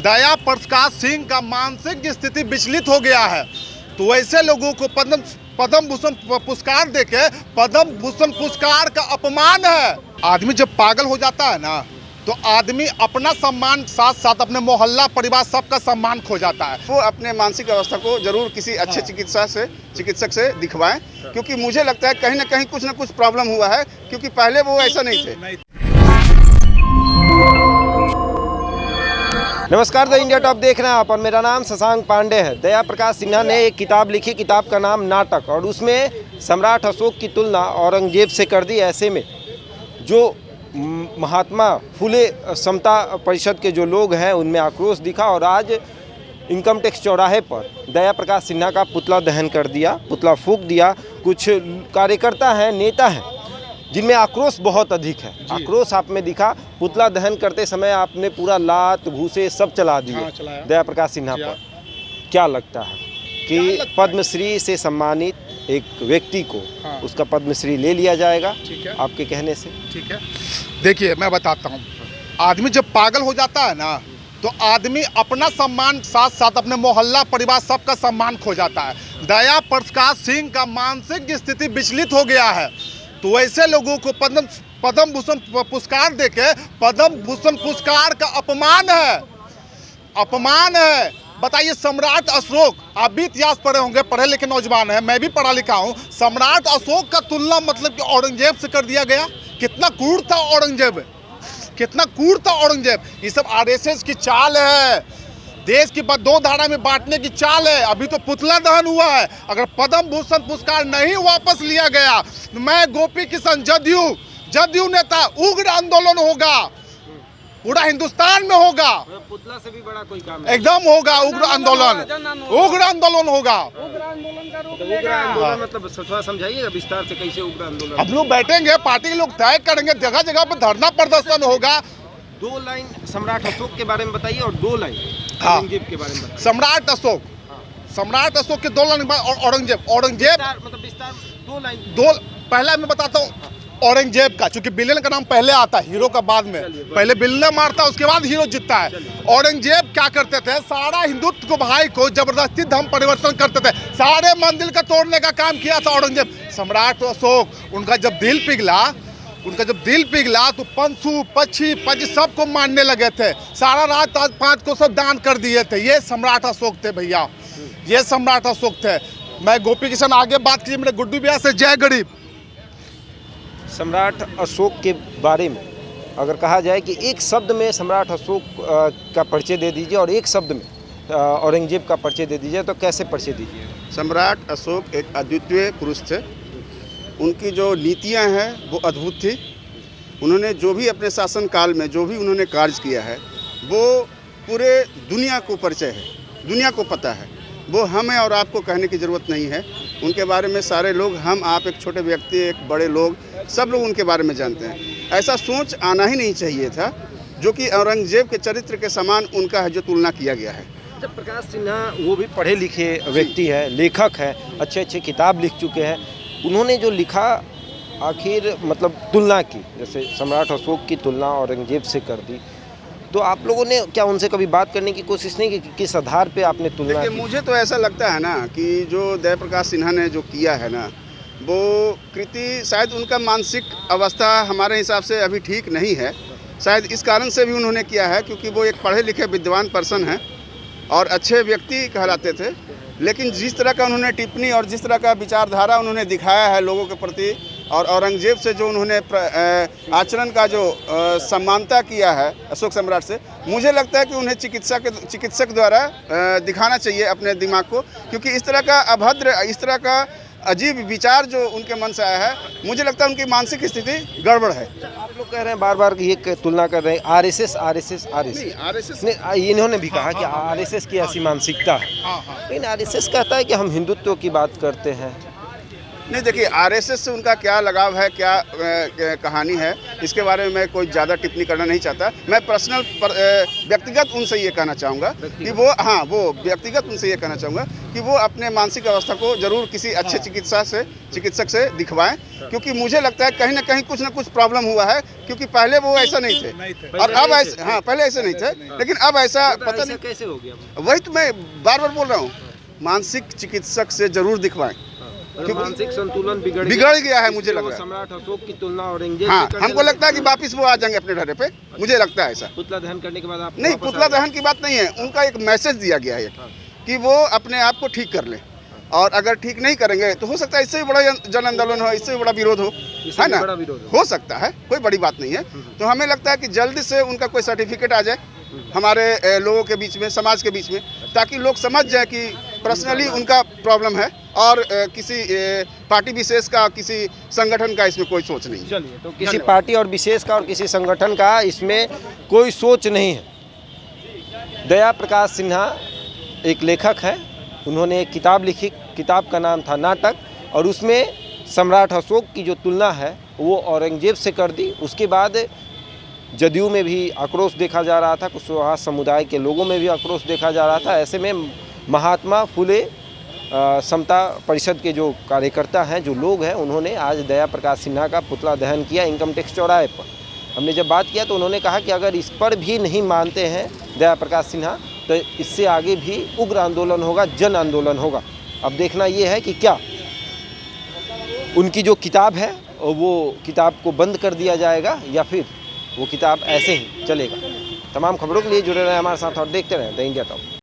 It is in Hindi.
दया प्रकाश सिंह का मानसिक स्थिति विचलित हो गया है। तो ऐसे लोगों को पद्म भूषण पुरस्कार देके पद्म भूषण पुरस्कार का अपमान है। आदमी जब पागल हो जाता है ना तो आदमी अपना सम्मान साथ साथ अपने मोहल्ला परिवार सबका सम्मान खो जाता है। वो अपने मानसिक अवस्था को जरूर किसी अच्छे चिकित्सक से दिखवाएं, क्योंकि मुझे लगता है कहीं ना कुछ प्रॉब्लम हुआ है, क्योंकि पहले वो ऐसा नहीं थे। नमस्कार, द इंडिया टॉप देख रहे हैं आप और मेरा नाम शशांक पांडे है। दया प्रकाश सिन्हा ने एक किताब लिखी, किताब का नाम नाटक, और उसमें सम्राट अशोक की तुलना औरंगजेब से कर दी। ऐसे में जो महात्मा फुले समता परिषद के जो लोग हैं उनमें आक्रोश दिखा और आज इनकम टैक्स चौराहे पर दया प्रकाश सिन्हा का पुतला दहन कर दिया, पुतला फूंक दिया। कुछ कार्यकर्ता हैं, नेता हैं जिनमें आक्रोश बहुत अधिक है। आक्रोश आप में दिखा, पुतला दहन करते समय आपने पूरा लात भूसे सब चला दिए दया प्रकाश सिन्हा पर। क्या लगता है कि पद्मश्री से सम्मानित एक व्यक्ति को उसका पद्मश्री ले लिया जाएगा आपके कहने से? ठीक है, देखिए मैं बताता हूँ। आदमी जब पागल हो जाता है ना तो आदमी अपना सम्मान साथ साथ अपने मोहल्ला परिवार सबका सम्मान खो जाता है। दया प्रकाश सिंह का मानसिक स्थिति विचलित हो गया है। तो ऐसे लोगों को पद्म भूषण पुरस्कार देके पद्म भूषण पुरस्कार का अपमान है। बताइए, सम्राट अशोक, आप भी इतिहास पढ़े होंगे, पढ़े लिखे नौजवान हैं, मैं भी पढ़ा लिखा हूँ। सम्राट अशोक का तुलना मतलब कि औरंगजेब से कर दिया गया। कितना क्रूर था औरंगजेब, कितना क्रूर था औरंगजेब। ये सब आरएसएस की चाल है, देश की दो धारा में बांटने की चाल है। अभी तो पुतला दहन हुआ है। अगर पद्म भूषण पुरस्कार नहीं वापस लिया गया तो मैं गोपी किशन जदयू नेता उग्र आंदोलन होगा, पूरा हिंदुस्तान में होगा। पुतला से भी बड़ा कोई काम है? एकदम होगा उग्र आंदोलन होगा। उग्र आंदोलन मतलब थोड़ा समझाइएगा विस्तार से, कैसे उग्र आंदोलन? हम लोग बैठेंगे, पार्टी के लोग तय करेंगे, जगह जगह पर धरना प्रदर्शन होगा। 2 लाइन सम्राट अशोक के बारे में बताइए और 2 लाइन औरंगजेब के बारे में बताइए। सम्राट अशोक के 2 लाइन और औरंगजेब मतलब विस्तार 2 लाइन। पहला मैं बताता हूँ औरंगजेब का, क्योंकि विलेन का नाम पहले आता है, हीरो का बाद में। पहले विलेन मारता है, उसके बाद हीरो जीतता है। औरंगजेब क्या करते थे, सारा हिंदुत्व को भाई को जबरदस्ती धर्म परिवर्तन करते थे। सारे मंदिर का तोड़ने का काम किया था औरंगजेब। सम्राट अशोक, उनका जब दिल पिघला तो पंसु पक्षी पज सबको मारने लगे थे। सारा रात 5 को सब दान कर दिए थे। ये सम्राट अशोक थे भैया, ये सम्राट अशोक थे। मैं गोपी किशन, आगे बात कीजिए मेरे गुड्डू भैया से। जय गरीब। सम्राट अशोक के बारे में अगर कहा जाए कि एक शब्द में सम्राट अशोक का परिचय दे दीजिए और एक शब्द में औरंगजेब का परिचय दे दीजिए, तो कैसे परिचय दीजिए? सम्राट अशोक एक अद्वितीय पुरुष थे। उनकी जो नीतियां हैं वो अद्भुत थी। उन्होंने जो भी अपने शासन काल में जो भी उन्होंने कार्य किया है वो पूरे दुनिया को परिचय है, दुनिया को पता है। वो हमें और आपको कहने की ज़रूरत नहीं है। उनके बारे में सारे लोग, हम आप, एक छोटे व्यक्ति, एक बड़े लोग, सब लोग उनके बारे में जानते हैं। ऐसा सोच आना ही नहीं चाहिए था जो कि औरंगजेब के चरित्र के समान उनका है, जो तुलना किया गया है। जब प्रकाश सिन्हा वो भी पढ़े लिखे व्यक्ति है, लेखक है, अच्छे किताब लिख चुके हैं, उन्होंने जो लिखा आखिर मतलब तुलना की, जैसे सम्राट अशोक की तुलना औरंगजेब से कर दी, तो आप लोगों ने क्या उनसे कभी बात करने की कोशिश नहीं की कि किस आधार पे आपने तुलना की? मुझे तो ऐसा लगता है ना कि जो दया प्रकाश सिन्हा ने जो किया है ना, वो कृति शायद उनका मानसिक अवस्था हमारे हिसाब से अभी ठीक नहीं है। शायद इस कारण से भी उन्होंने किया है, क्योंकि वो एक पढ़े लिखे विद्वान पर्सन हैं और अच्छे व्यक्ति कहलाते थे। लेकिन जिस तरह का उन्होंने टिप्पणी और जिस तरह का विचारधारा उन्होंने दिखाया है लोगों के प्रति, और औरंगजेब से जो उन्होंने आचरण का जो समानता किया है अशोक सम्राट से, मुझे लगता है कि उन्हें चिकित्सक द्वारा दिखाना चाहिए अपने दिमाग को, क्योंकि इस तरह का अभद्र, इस तरह का अजीब विचार जो उनके मन से आया है, मुझे लगता है उनकी मानसिक स्थिति गड़बड़ है। आप लोग कह रहे हैं, बार बार ये तुलना कर रहे हैं आरएसएस इन्होंने भी कहा कि आरएसएस की ऐसी मानसिकता है। लेकिन आरएसएस कहता है कि हम हिंदुत्व की बात करते हैं, नहीं, देखिए आरएसएस से उनका क्या लगाव है, क्या कहानी है, इसके बारे में मैं कोई ज़्यादा टिप्पणी करना नहीं चाहता। मैं पर्सनल व्यक्तिगत उनसे ये कहना चाहूँगा कि वो व्यक्तिगत उनसे ये कहना चाहूँगा कि वो अपने मानसिक अवस्था को ज़रूर किसी अच्छे चिकित्सक से दिखवाएं, क्योंकि मुझे लगता है कहीं ना कहीं कुछ ना कुछ प्रॉब्लम हुआ है, क्योंकि पहले वो ऐसा नहीं थे और अब ऐसे, हाँ पहले ऐसे नहीं थे, लेकिन अब ऐसा पता नहीं कैसे हो गया। वही तो मैं बार बार बोल रहा हूँ, मानसिक चिकित्सक से जरूर दिखवाएं, क्योंकि मानसिक संतुलन बिगड़ गया है मुझे लग रहा है। सम्राट अशोक की तुलना औरंगजेब हाँ, से करने हमको लगता है कि वापिस वो आ जाएंगे अपने ढर्रे पे, मुझे लगता है ऐसा। पुतला दहन करने के बाद आप नहीं, पुतला दहन की बात नहीं है, उनका एक मैसेज दिया गया है कि वो अपने आप को ठीक कर ले, और अगर ठीक नहीं करेंगे तो हो सकता है इससे भी बड़ा जन आंदोलन हो, इससे भी बड़ा विरोध हो, है ना, हो सकता है, कोई बड़ी बात नहीं है। तो हमें लगता है कि जल्दी से उनका कोई सर्टिफिकेट आ जाए हमारे लोगों के बीच में, समाज के बीच में, ताकि लोग समझ जाए कि पर्सनली उनका प्रॉब्लम है और किसी पार्टी विशेष का, किसी संगठन का इसमें कोई सोच नहीं है। चलिए, तो किसी पार्टी और विशेष का और किसी संगठन का इसमें कोई सोच नहीं है। दया प्रकाश सिन्हा एक लेखक हैं, उन्होंने एक किताब लिखी, किताब का नाम था नाटक, और उसमें सम्राट अशोक की जो तुलना है वो औरंगजेब से कर दी। उसके बाद जदयू में भी आक्रोश देखा जा रहा था, कुशवाहा समुदाय के लोगों में भी आक्रोश देखा जा रहा था। ऐसे में महात्मा फुले समता परिषद के जो कार्यकर्ता हैं, जो लोग हैं, उन्होंने आज दया प्रकाश सिन्हा का पुतला दहन किया इनकम टैक्स चौराहे पर। हमने जब बात किया तो उन्होंने कहा कि अगर इस पर भी नहीं मानते हैं दया प्रकाश सिन्हा तो इससे आगे भी उग्र आंदोलन होगा, जन आंदोलन होगा। अब देखना ये है कि क्या उनकी जो किताब है वो किताब को बंद कर दिया जाएगा या फिर वो किताब ऐसे ही चलेगा। तमाम खबरों के लिए जुड़े रहें हमारे साथ और देखते रहें द इंडिया टॉक।